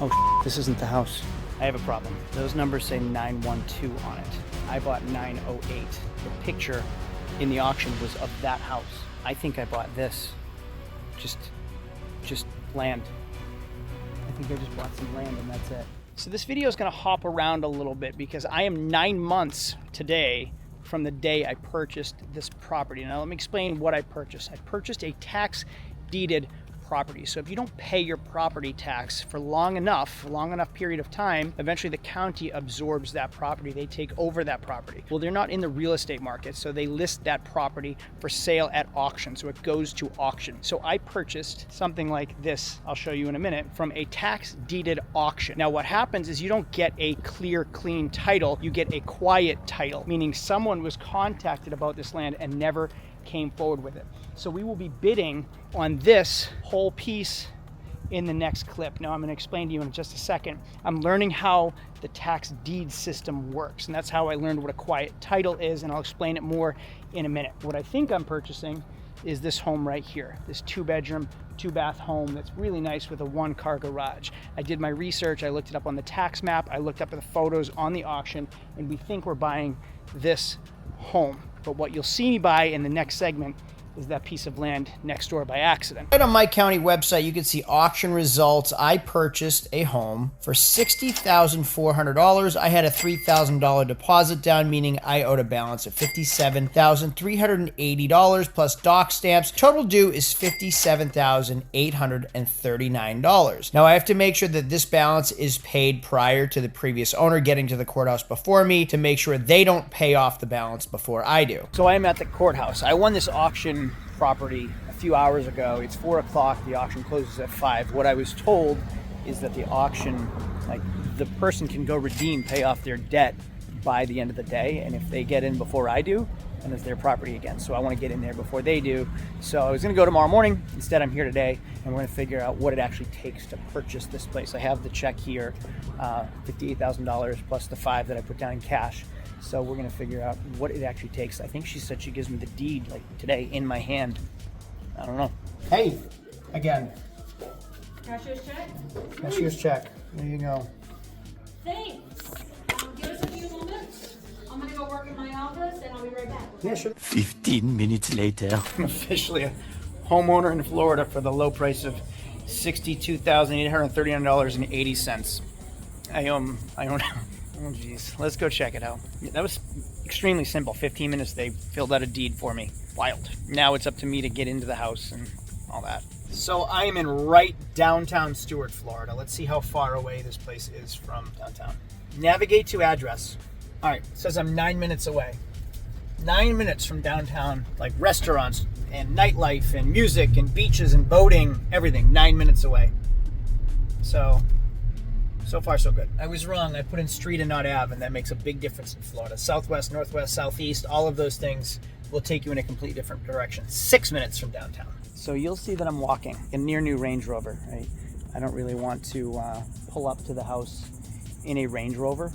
Oh, this isn't the house. I have a problem. Those numbers say 912 on it. I bought 908. The picture in the auction was of that house. I think I bought this. Just land. I think I just bought some land and that's it. So this video is gonna hop around a little bit because I am 9 months today from the day I purchased this property. Now let me explain what I purchased. I purchased a tax deeded property. So if you don't pay your property tax for long enough period of time, eventually the county absorbs that property. They take over that property. Well, they're not in the real estate market, so they list that property for sale at auction. So it goes to auction. So I purchased something like this, I'll show you in a minute, from a tax deeded auction. Now what happens is you don't get a clear, clean title, you get a quiet title, meaning someone was contacted about this land and never came forward with it. So we will be bidding on this whole piece in the next clip. Now I'm going to explain to you in just a second. I'm learning how the tax deed system works, and that's how I learned what a quiet title is, and I'll explain it more in a minute. What I think I'm purchasing is this home right here, this 2-bedroom, 2-bath home that's really nice with a 1-car garage. I did my research, I looked it up on the tax map, I looked up at the photos on the auction, and we think we're buying this home. But what you'll see me buy in the next segment is that piece of land next door by accident. Right on my county website, you can see auction results. I purchased a home for $60,400. I had a $3,000 deposit down, meaning I owed a balance of $57,380 plus doc stamps. Total due is $57,839. Now I have to make sure that this balance is paid prior to the previous owner getting to the courthouse before me to make sure they don't pay off the balance before I do. So I am at the courthouse. I won this auction property a few hours ago. It's 4 o'clock. The auction closes at 5. What I was told is that the auction, like, the person can go pay off their debt by the end of the day, and if they get in before I do, then it's their property again. So I want to get in there before they do. So I was going to go tomorrow morning. Instead, I'm here today, and we're going to figure out what it actually takes to purchase this place. I have the check here, $58,000 plus the $5,000 that I put down in cash. So we're gonna figure out what it actually takes. I think she said she gives me the deed like today in my hand. I don't know. Hey, again. Cashier's check? Cashier's check. There you go. Thanks. Give us a few moments. I'm gonna go work in my office and I'll be right back. Yeah, sure. 15 minutes later. I'm officially a homeowner in Florida for the low price of $62,839.80. I own. Oh geez, let's go check it out. That was extremely simple. 15 minutes, they filled out a deed for me. Wild. Now it's up to me to get into the house and all that. So I am in right downtown Stuart, Florida. Let's see how far away this place is from downtown. Navigate to address. All right, it says I'm 9 minutes away. 9 minutes from downtown, like restaurants and nightlife and music and beaches and boating, everything, 9 minutes away. So far, so good. I was wrong. I put in street and not Ave, and that makes a big difference in Florida. Southwest, northwest, southeast, all of those things will take you in a completely different direction. 6 minutes from downtown. So you'll see that I'm walking in near new Range Rover, right? I don't really want to pull up to the house in a Range Rover.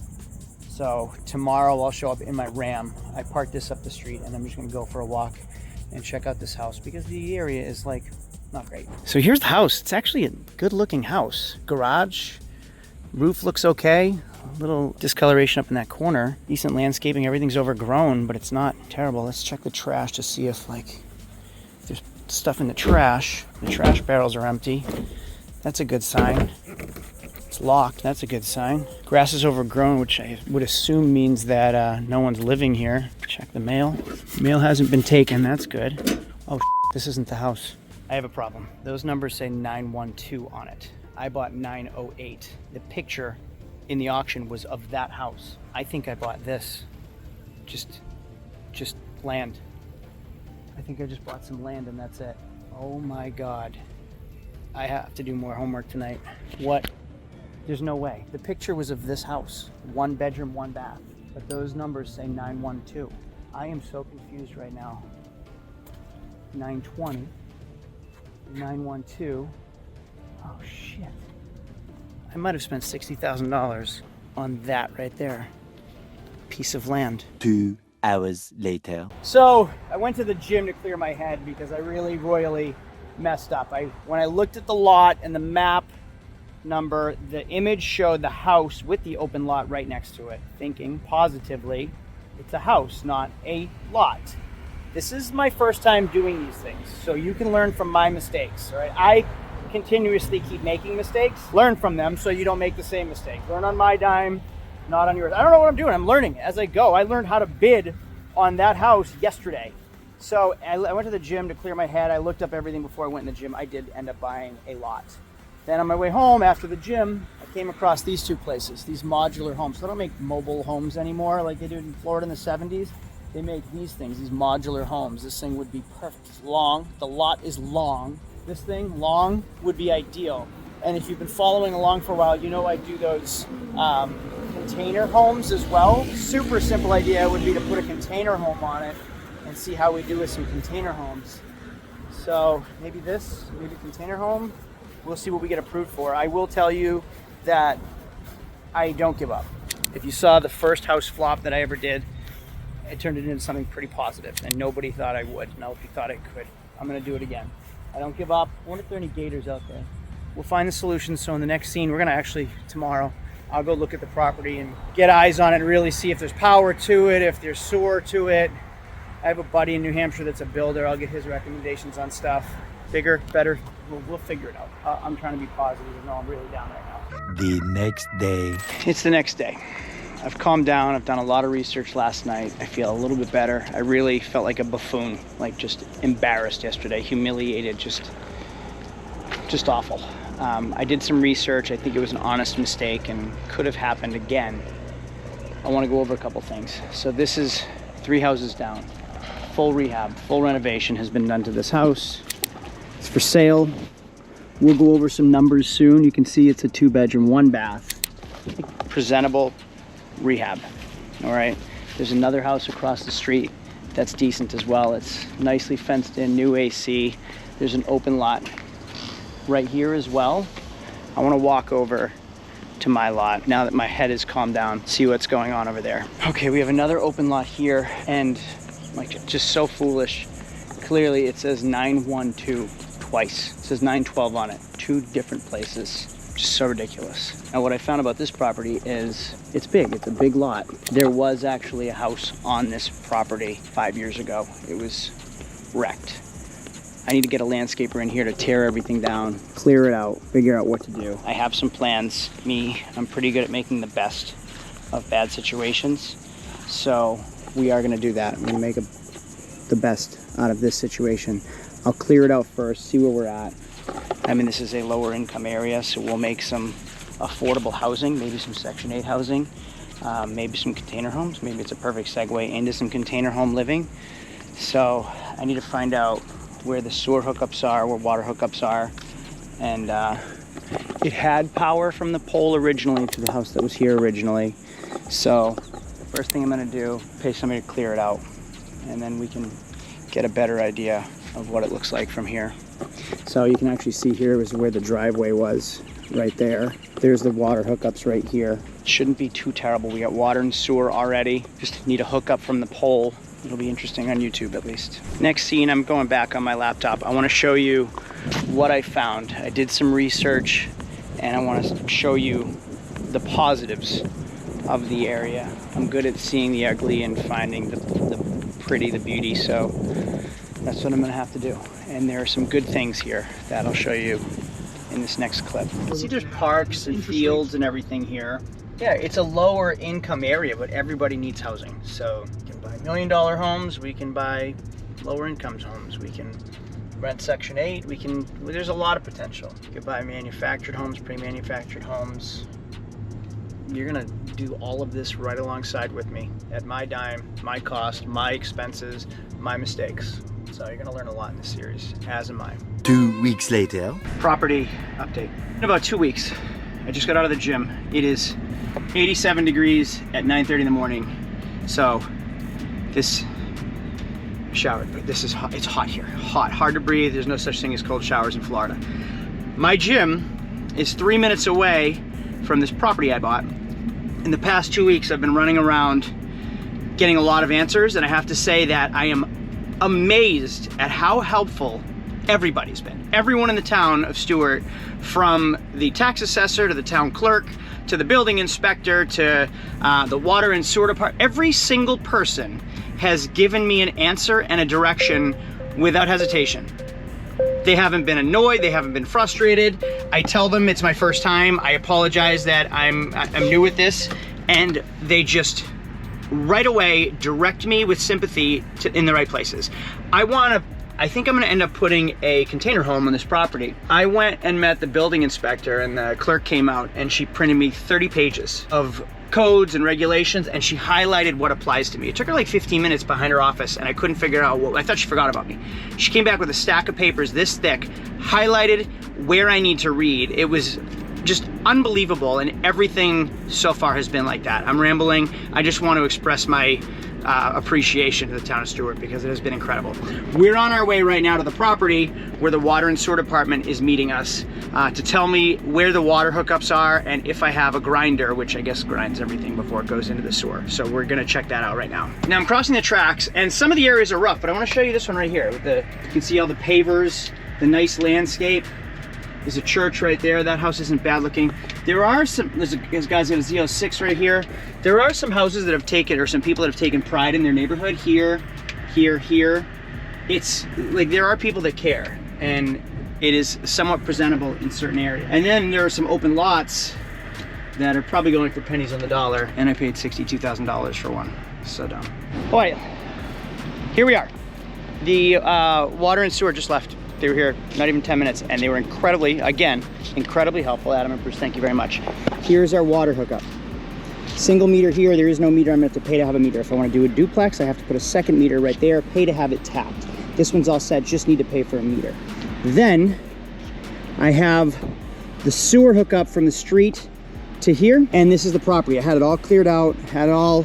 So tomorrow I'll show up in my Ram. I parked this up the street, and I'm just gonna go for a walk and check out this house because the area is like not great. So here's the house. It's actually a good looking house. Garage. Roof looks okay. A little discoloration up in that corner. Decent landscaping. Everything's overgrown, but it's not terrible. Let's check the trash to see if there's stuff in the trash. The trash barrels are empty. That's a good sign. It's locked. That's a good sign. Grass is overgrown, which I would assume means that no one's living here. Check the mail. Mail hasn't been taken. That's good. Oh, this isn't the house. I have a problem. Those numbers say 912 on it. I bought 908. The picture in the auction was of that house. I think I bought this. Just land. I think I just bought some land and that's it. Oh my God. I have to do more homework tonight. What? There's no way. The picture was of this house. 1 bedroom, 1 bath. But those numbers say 912. I am so confused right now. 920. 912. Oh shit. I might have spent $60,000 on that right there. Piece of land. 2 hours later. So I went to the gym to clear my head because I really royally messed up. When I looked at the lot and the map, number. The image showed the house with the open lot right next to it, thinking positively it's a house, not a lot. This is my first time doing these things, so you can learn from my mistakes, right? I continuously keep making mistakes. Learn from them so you don't make the same mistake. Learn on my dime, not on yours. I don't know what I'm doing. I'm learning as I go. I learned how to bid on that house yesterday. So I went to the gym to clear my head. I looked up everything before I went in the gym. I did end up buying a lot. Then on my way home after the gym, I came across these two places, these modular homes. So they don't make mobile homes anymore like they did in Florida in the 70s. They make these things, these modular homes. This thing would be perfect. It's long. The lot is long. This thing, long, would be ideal. And if you've been following along for a while, you know I do those container homes as well. Super simple idea would be to put a container home on it and see how we do with some container homes. So maybe this, maybe container home. We'll see what we get approved for. I will tell you that I don't give up. If you saw the first house flop that I ever did, it turned it into something pretty positive, and nobody thought I would. Nobody thought I could. I'm gonna do it again. I don't give up. I wonder if there are any gators out there. We'll find the solution. So in the next scene, we're gonna actually, tomorrow, I'll go look at the property and get eyes on it and really see if there's power to it, if there's sewer to it. I have a buddy in New Hampshire that's a builder. I'll get his recommendations on stuff. Bigger, better, we'll figure it out. I'm trying to be positive, even though I'm really down right now. The next day. It's the next day. I've calmed down. I've done a lot of research last night. I feel a little bit better. I really felt like a buffoon, like just embarrassed yesterday, humiliated, just awful. I did some research. I think it was an honest mistake and could have happened again. I want to go over a couple things. So this is 3 houses down. Full rehab, full renovation has been done to this house. It's for sale. We'll go over some numbers soon. You can see it's a 2-bedroom, 1 bath. Presentable rehab. All right. There's another house across the street that's decent as well. It's nicely fenced in, new AC. There's an open lot right here as well. I want to walk over to my lot now that my head is calmed down, see what's going on over there. Okay, we have another open lot here, and like just so foolish. Clearly it says 912 twice. It says 912 on it. 2 different places. Just so ridiculous. Now what I found about this property is it's big. It's a big lot. There was actually a house on this property 5 years ago. It was wrecked. I need to get a landscaper in here to tear everything down, clear it out, figure out what to do. I have some plans. I'm pretty good at making the best of bad situations. So we are gonna do that. I'm gonna make the best out of this situation. I'll clear it out first, see where we're at. I mean, this is a lower income area, so we'll make some affordable housing, maybe some Section 8 housing, maybe some container homes. Maybe it's a perfect segue into some container home living. So I need to find out where the sewer hookups are, where water hookups are. And it had power from the pole originally to the house that was here originally. So first thing I'm gonna do, pay somebody to clear it out, and then we can get a better idea of what it looks like from here. So you can actually see here is where the driveway was, right there. There's the water hookups right here. Shouldn't be too terrible. We got water and sewer already. Just need a hookup from the pole. It'll be interesting on YouTube at least. Next scene, I'm going back on my laptop. I want to show you what I found. I did some research and I want to show you the positives of the area. I'm good at seeing the ugly and finding the pretty, the beauty, so that's what I'm gonna have to do. And there are some good things here that I'll show you in this next clip. See, there's parks and fields and everything here. Yeah, it's a lower income area, but everybody needs housing. So we can buy $1 million homes, we can buy lower income homes, we can rent Section 8, there's a lot of potential. You can buy manufactured homes, pre-manufactured homes. You're gonna do all of this right alongside with me at my dime, my cost, my expenses, my mistakes. So you're gonna learn a lot in this series, as am I. 2 weeks later. Property update. In about 2 weeks, I just got out of the gym. It is 87 degrees at 9:30 in the morning. So this showered, but this is hot. It's hot here, hot, hard to breathe. There's no such thing as cold showers in Florida. My gym is 3 minutes away from this property I bought. In the past 2 weeks, I've been running around getting a lot of answers, and I have to say that I am amazed at how helpful Everybody's been. Everyone in the town of Stewart, from the tax assessor to the town clerk, to the building inspector, to the water and sewer department, every single person has given me an answer and a direction without hesitation. They haven't been annoyed, they haven't been frustrated. I tell them it's my first time, I apologize that I'm new at this, and they just right away direct me with sympathy in the right places. I think I'm gonna end up putting a container home on this property. I went and met the building inspector, and the clerk came out and she printed me 30 pages of codes and regulations, and she highlighted what applies to me. It took her like 15 minutes behind her office, and I couldn't figure out what, I thought she forgot about me. She came back with a stack of papers this thick, highlighted where I need to read. It was just unbelievable, and everything so far has been like that. I'm rambling. I just want to express my appreciation to the town of Stewart because it has been incredible. We're on our way right now to the property where the water and sewer department is meeting us to tell me where the water hookups are and if I have a grinder, which I guess grinds everything before it goes into the sewer. So we're gonna check that out right now. Now I'm crossing the tracks, and some of the areas are rough, but I want to show you this one right here. You can see all the pavers, the nice landscape. There's a church right there. That house isn't bad looking. There are some, this guy's got a Z06 right here. There are some houses that have taken, or some people that have taken pride in their neighborhood. Here. It's like, there are people that care, and it is somewhat presentable in certain areas. And then there are some open lots that are probably going for pennies on the dollar, and I paid $62,000 for one. So dumb. All right, here we are. The water and sewer just left. They were here not even 10 minutes, and they were incredibly helpful. Adam and Bruce, thank you very much. Here's our water hookup. Single meter here, there is no meter. I'm gonna have to pay to have a meter. If I wanna do a duplex, I have to put a second meter right there, pay to have it tapped. This one's all set, just need to pay for a meter. Then I have the sewer hookup from the street to here, and this is the property. I had it all cleared out, had it all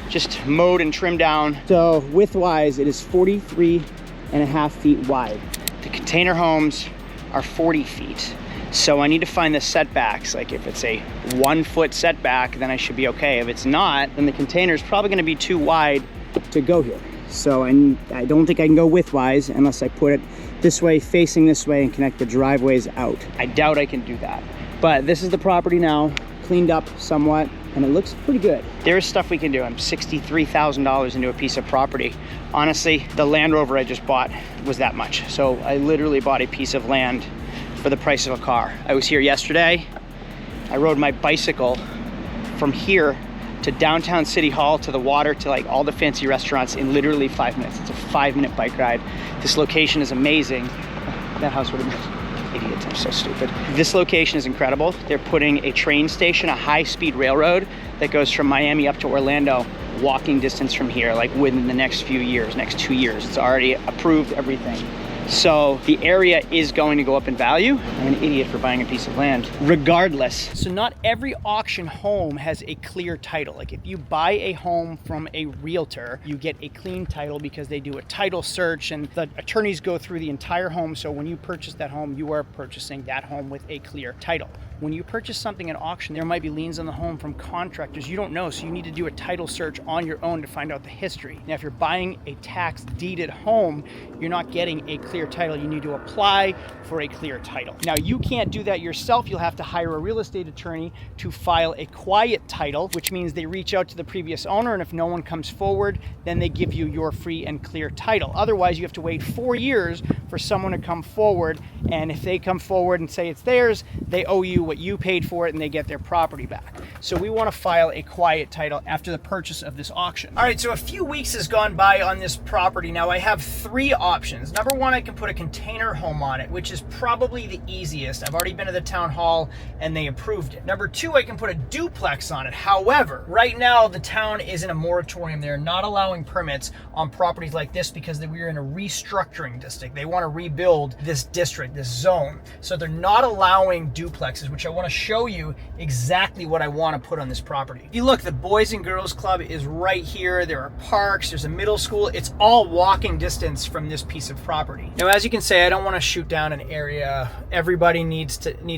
just mowed and trimmed down. So width-wise, it is 43.5 feet wide. The container homes are 40 feet. So I need to find the setbacks. Like if it's a 1 foot setback, then I should be okay. If it's not, then the container is probably gonna be too wide to go here. So I don't think I can go widthwise unless I put it this way, facing this way, and connect the driveways out. I doubt I can do that. But this is the property now, cleaned up somewhat, and it looks pretty good. There is stuff we can do. I'm $63,000 into a piece of property. Honestly, the Land Rover I just bought was that much. So I literally bought a piece of land for the price of a car. I was here yesterday. I rode my bicycle from here to downtown City Hall, to the water, to like all the fancy restaurants in literally 5 minutes. It's a 5-minute bike ride. This location is amazing. That house would have been, idiots, I'm so stupid. This location is incredible. They're putting a train station, a high-speed railroad that goes from Miami up to Orlando, walking distance from here, like within the next few years, next 2 years. It's already approved, everything. So the area is going to go up in value. I'm an idiot for buying a piece of land. Regardless. So not every auction home has a clear title. Like if you buy a home from a realtor, you get a clean title because they do a title search and the attorneys go through the entire home. So when you purchase that home, you are purchasing that home with a clear title. When you purchase something at auction, there might be liens on the home from contractors you don't know, so you need to do a title search on your own to find out the history. Now, if you're buying a tax deeded home, you're not getting a clear title. You need to apply for a clear title. Now, you can't do that yourself. You'll have to hire a real estate attorney to file a quiet title, which means they reach out to the previous owner, and if no one comes forward, then they give you your free and clear title. Otherwise, you have to wait 4 years for someone to come forward, and if they come forward and say it's theirs, they owe you what you paid for it and they get their property back. So we want to file a quiet title after the purchase of this auction. All right, so a few weeks has gone by on this property. Now I have 3 options. Number 1, I can put a container home on it, which is probably the easiest. I've already been to the town hall and they approved it. Number 2, I can put a duplex on it. However, right now the town is in a moratorium. They're not allowing permits on properties like this because we're in a restructuring district. They want to rebuild this district, this zone. So they're not allowing duplexes, which I want to show you exactly what I want to put on this property. You look, the Boys and Girls Club is right here. There are parks, there's a middle school. It's all walking distance from this piece of property. Now, as you can see, I don't want to shoot down an area. Everybody needs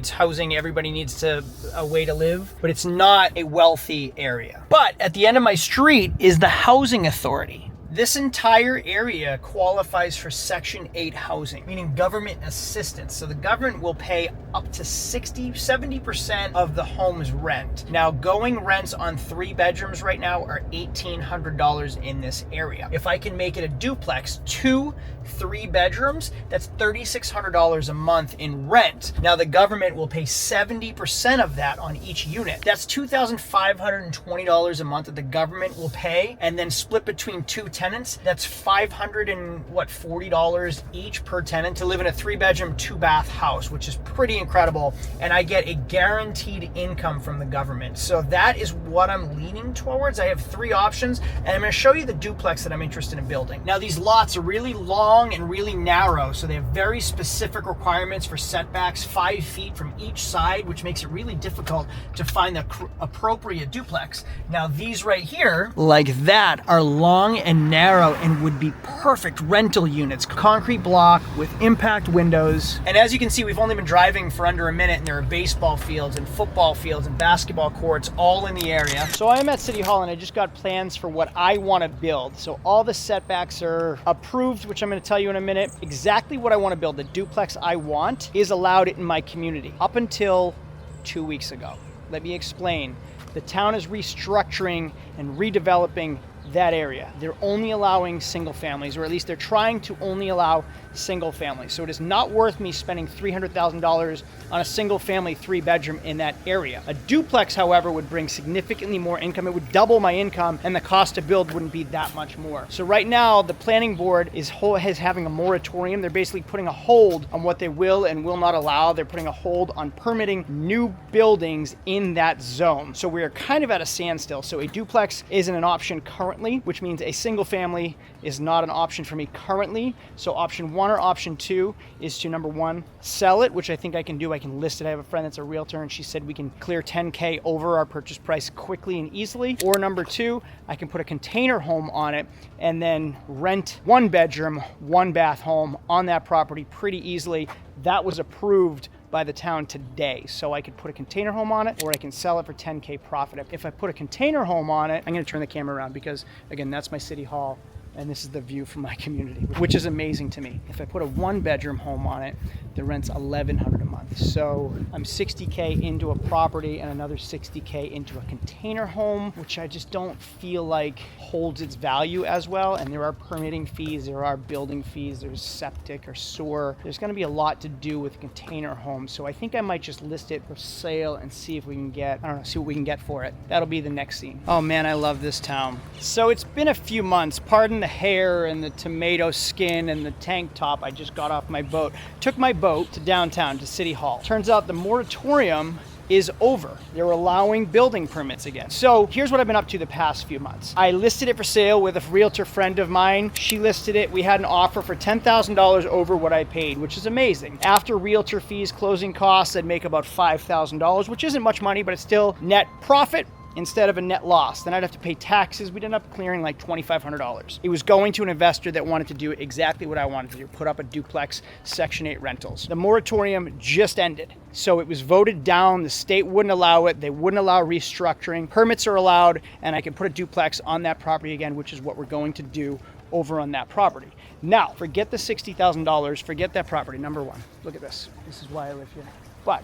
housing. Everybody needs a way to live, but it's not a wealthy area. But at the end of my street is the housing authority. This entire area qualifies for Section 8 housing, meaning government assistance. So the government will pay up to 70% of the home's rent. Now, going rents on 3 bedrooms right now are $1,800 in this area. If I can make it a duplex, 2 3 bedrooms, that's $3,600 a month in rent. Now, the government will pay 70% of that on each unit. That's $2,520 a month that the government will pay, and then split between 2 tenants. That's $540 each per tenant to live in a 3-bedroom, 2-bath house, which is pretty incredible. And I get a guaranteed income from the government. So that is what I'm leaning towards. I have 3 options, and I'm going to show you the duplex that I'm interested in building. Now, these lots are really long and really narrow, so they have very specific requirements for setbacks, 5 feet from each side, which makes it really difficult to find the appropriate duplex. Now, these right here, like that, are long and narrow and would be perfect rental units. Concrete block with impact windows. And as you can see, we've only been driving for under a minute, and there are baseball fields and football fields and basketball courts all in the area. So I am at City Hall, and I just got plans for what I want to build. So all the setbacks are approved, which I'm going to tell you in a minute. Exactly what I want to build, the duplex I want, is allowed in my community up until 2 weeks ago. Let me explain. The town is restructuring and redeveloping that area. They're only allowing single families, or at least they're trying to only allow single families. So it is not worth me spending $300,000 on a single family 3-bedroom in that area. A duplex, however, would bring significantly more income. It would double my income, and the cost to build wouldn't be that much more. So right now, the planning board is having a moratorium. They're basically putting a hold on what they will and will not allow. They're putting a hold on permitting new buildings in that zone. So we are kind of at a standstill. So a duplex isn't an option currently, which means a single family is not an option for me currently. So option 1 or option 2 is to, number 1, sell it, which I think I can do. I can list it. I have a friend that's a realtor, and she said we can clear $10K over our purchase price quickly and easily. Or number 2, I can put a container home on it and then rent 1-bedroom, 1-bath home on that property pretty easily. That was approved by the town today. So I could put a container home on it, or I can sell it for $10K profit. If I put a container home on it, I'm going to turn the camera around because, again, that's my City Hall, and this is the view from my community, which is amazing to me. If I put a 1-bedroom home on it, the rent's $1,100 a month. So I'm $60K into a property and another $60K into a container home, which I just don't feel like holds its value as well. And there are permitting fees, there are building fees, there's septic or sewer. There's gonna be a lot to do with container homes. So I think I might just list it for sale and see if we can get, see what we can get for it. That'll be the next scene. Oh man, I love this town. So it's been a few months. Pardon the hair and the tomato skin and the tank top. I just got off my boat. Took my boat to downtown to City Hall. Turns out the moratorium is over. They're allowing building permits again. So here's what I've been up to the past few months. I listed it for sale with a realtor friend of mine. She listed it. We had an offer for $10,000 over what I paid, which is amazing. After realtor fees, closing costs, I'd make about $5,000, which isn't much money, but it's still net profit instead of a net loss. Then I'd have to pay taxes. We'd end up clearing like $2,500. It was going to an investor that wanted to do exactly what I wanted to do, put up a duplex, Section 8 rentals. The moratorium just ended. So it was voted down. The state wouldn't allow it. They wouldn't allow restructuring. Permits are allowed, and I can put a duplex on that property again, which is what we're going to do over on that property. Now, forget the $60,000, forget that property, number 1. Look at this. This is why I live here. But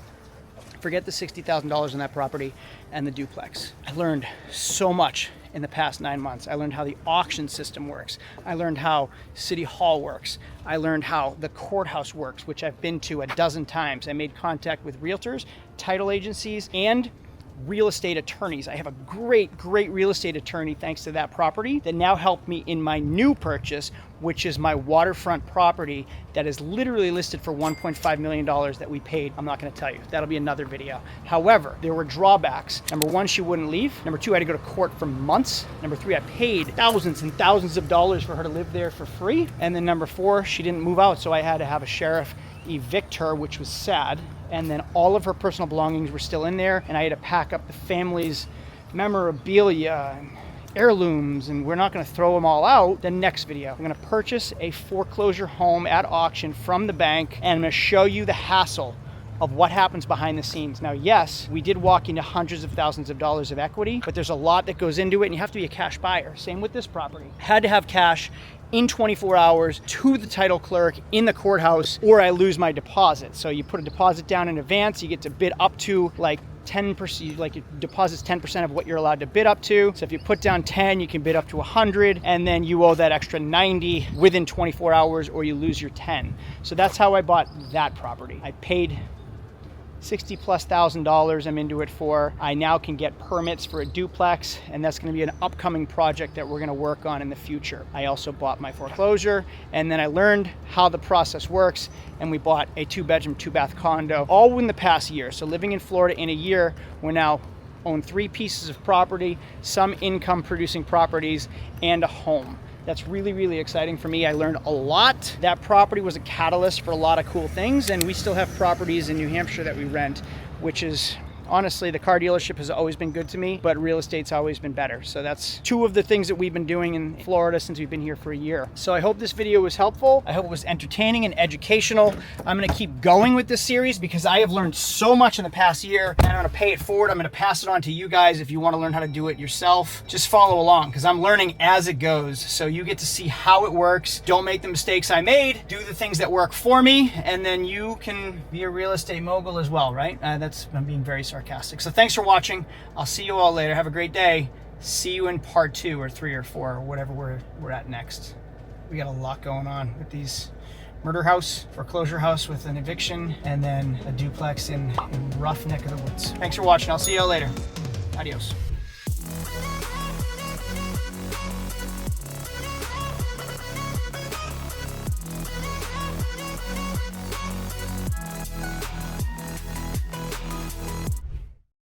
forget the $60,000 on that property and the duplex. I learned so much in the past 9 months. I learned how the auction system works. I learned how City Hall works. I learned how the courthouse works, which I've been to a dozen times. I made contact with realtors, title agencies, and real estate attorneys. I have a great real estate attorney thanks to that property that now helped me in my new purchase, which is my waterfront property that is literally listed for $1.5 million that we paid. I'm not going to tell you. That'll be another video. However, there were drawbacks. Number 1, she wouldn't leave. Number 2, I had to go to court for months. Number 3, I paid thousands and thousands of dollars for her to live there for free. And then number 4, she didn't move out, so I had to have a sheriff evict her, which was sad. And then all of her personal belongings were still in there, and I had to pack up the family's memorabilia and heirlooms, and we're not going to throw them all out. The next video, I'm going to purchase a foreclosure home at auction from the bank, and I'm going to show you the hassle of what happens behind the scenes. Now, yes, we did walk into hundreds of thousands of dollars of equity, but there's a lot that goes into it, and you have to be a cash buyer. Same with this property. Had to have cash in 24 hours to the title clerk in the courthouse, or I lose my deposit. So you put a deposit down in advance, you get to bid up to like 10%, like it deposits 10% of what you're allowed to bid up to. So if you put down 10, you can bid up to 100, and then you owe that extra 90 within 24 hours, or you lose your 10. So that's how I bought that property. I paid $60,000+ I'm into it for. I now can get permits for a duplex, and that's going to be an upcoming project that we're going to work on in the future. I also bought my foreclosure, and then I learned how the process works, and we bought a 2-bedroom, 2-bath condo all in the past year. So living in Florida in a year, we're now own 3 pieces of property, some income producing properties, and a home. That's really, really exciting for me. I learned a lot. That property was a catalyst for a lot of cool things, and we still have properties in New Hampshire that we rent, which is honestly, the car dealership has always been good to me, but real estate's always been better. So that's 2 of the things that we've been doing in Florida since we've been here for a year. So I hope this video was helpful. I hope it was entertaining and educational. I'm gonna keep going with this series because I have learned so much in the past year, and I'm gonna pay it forward. I'm gonna pass it on to you guys if you wanna learn how to do it yourself. Just follow along, because I'm learning as it goes. So you get to see how it works. Don't make the mistakes I made. Do the things that work for me, and then you can be a real estate mogul as well, right? I'm being very sarcastic. So thanks for watching. I'll see you all later. Have a great day. See you in part 2 or 3 or 4 or whatever we're at next. We got a lot going on with these murder house, foreclosure house with an eviction, and then a duplex in rough neck of the woods. Thanks for watching. I'll see you all later. Adios.